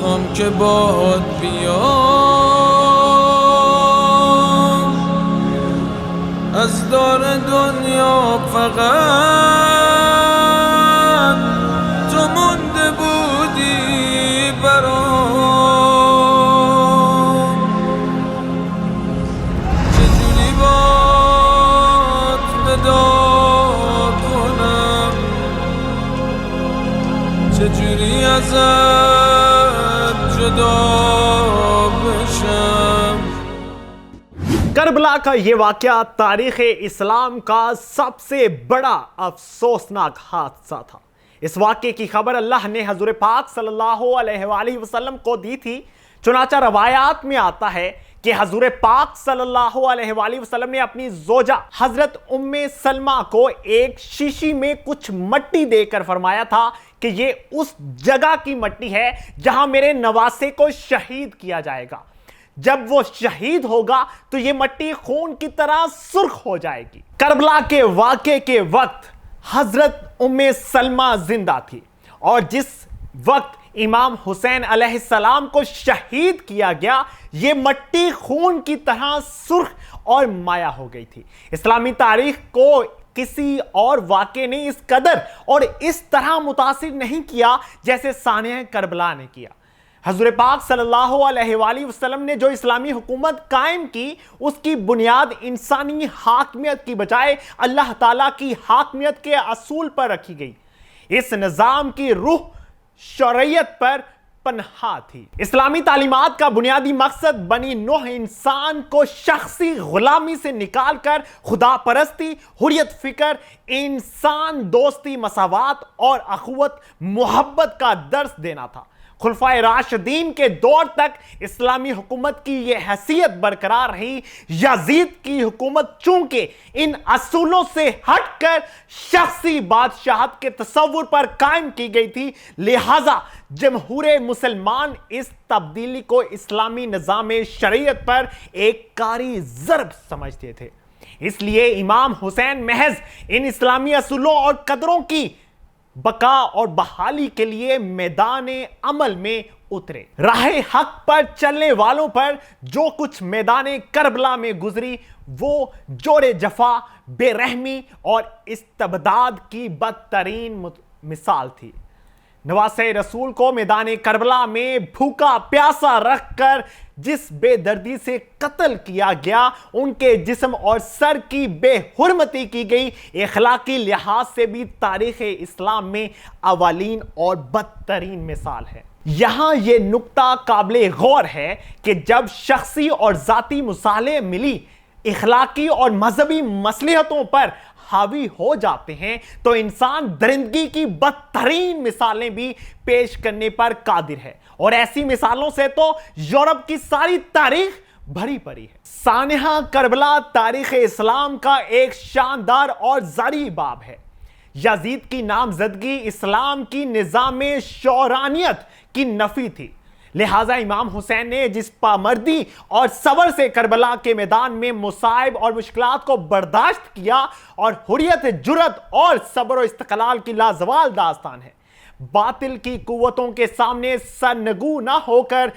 میخوام که باهات بیام از دار دنیا فقط تو مونده بودی برام چجوری بات ودا کنم چجوری ازت جدا بشم. کربلا کا یہ واقعہ تاریخ اسلام کا سب سے بڑا افسوسناک حادثہ تھا. اس واقعے کی خبر اللہ نے حضور پاک صلی اللہ علیہ وآلہ وسلم کو دی تھی. چنانچہ روایات میں آتا ہے کہ حضور پاک صلی اللہ علیہ وآلہ وسلم نے اپنی زوجہ حضرت ام سلمہ کو ایک شیشی میں کچھ مٹی دے کر فرمایا تھا کہ یہ اس جگہ کی مٹی ہے جہاں میرے نواسے کو شہید کیا جائے گا. جب وہ شہید ہوگا تو یہ مٹی خون کی طرح سرخ ہو جائے گی. کربلا کے واقعے کے وقت حضرت ام سلمہ زندہ تھی اور جس وقت امام حسین علیہ السلام کو شہید کیا گیا یہ مٹی خون کی طرح سرخ اور مایا ہو گئی تھی. اسلامی تاریخ کو کسی اور واقعے نے اس قدر اور اس طرح متاثر نہیں کیا جیسے سانحہ کربلا نے کیا. حضور پاک صلی اللہ علیہ وآلہ وسلم نے جو اسلامی حکومت قائم کی اس کی بنیاد انسانی حاکمیت کی بجائے اللہ تعالیٰ کی حاکمیت کے اصول پر رکھی گئی. اس نظام کی روح شرعیت پر پنہا تھی. اسلامی تعلیمات کا بنیادی مقصد بنی نوح انسان کو شخصی غلامی سے نکال کر خدا پرستی، حریت فکر، انسان دوستی، مساوات اور اخوت محبت کا درس دینا تھا. خلفائے راشدین کے دور تک اسلامی حکومت کی یہ حیثیت برقرار رہی. یزید کی حکومت چونکہ ان اصولوں سے ہٹ کر شخصی بادشاہت کے تصور پر قائم کی گئی تھی لہٰذا جمہور مسلمان اس تبدیلی کو اسلامی نظام شریعت پر ایک کاری ضرب سمجھتے تھے. اس لیے امام حسین محض ان اسلامی اصولوں اور قدروں کی بقا اور بحالی کے لیے میدان عمل میں اترے. راہ حق پر چلنے والوں پر جو کچھ میدان کربلا میں گزری وہ جور جفا، بے رحمی اور استبداد کی بدترین مثال تھی. نواسے رسول کو میدان کربلا میں بھوکا پیاسا رکھ کر جس بے دردی سے قتل کیا گیا ان کے جسم اور سر کی بے حرمتی کی گئی اخلاقی لحاظ سے بھی تاریخ اسلام میں اولین اور بدترین مثال ہے. یہاں یہ نکتہ قابل غور ہے کہ جب شخصی اور ذاتی مصالحے ملی اخلاقی اور مذہبی مصلحتوں پر حاوی ہو جاتے ہیں تو انسان درندگی کی بدترین مثالیں بھی پیش کرنے پر قادر ہے اور ایسی مثالوں سے تو یورپ کی ساری تاریخ بھری پڑی ہے. سانحہ کربلا تاریخ اسلام کا ایک شاندار اور زرعی باب ہے. یزید کی نامزدگی اسلام کی نظام شورانیت کی نفی تھی. لہٰذا امام حسین نے جس پامردی اور صبر سے کربلا کے میدان میں مصائب اور مشکلات کو برداشت کیا اور حریت، جرأت اور صبر و استقلال کی لازوال داستان ہے. باطل کی قوتوں کے سامنے سرنگو نہ ہو کر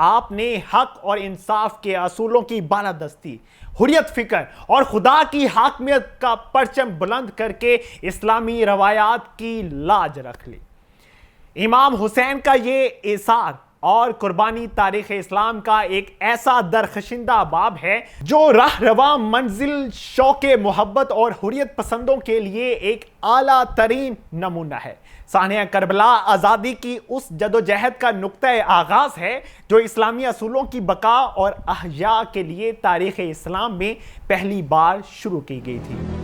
آپ نے حق اور انصاف کے اصولوں کی بالادستی، حریت فکر اور خدا کی حاکمیت کا پرچم بلند کر کے اسلامی روایات کی لاج رکھ لی. امام حسین کا یہ ایثار اور قربانی تاریخ اسلام کا ایک ایسا درخشندہ باب ہے جو راہ رواں منزل شوق محبت اور حریت پسندوں کے لیے ایک اعلیٰ ترین نمونہ ہے. سانحہ کربلا آزادی کی اس جدوجہد کا نقطہ آغاز ہے جو اسلامی اصولوں کی بقا اور احیاء کے لیے تاریخ اسلام میں پہلی بار شروع کی گئی تھی.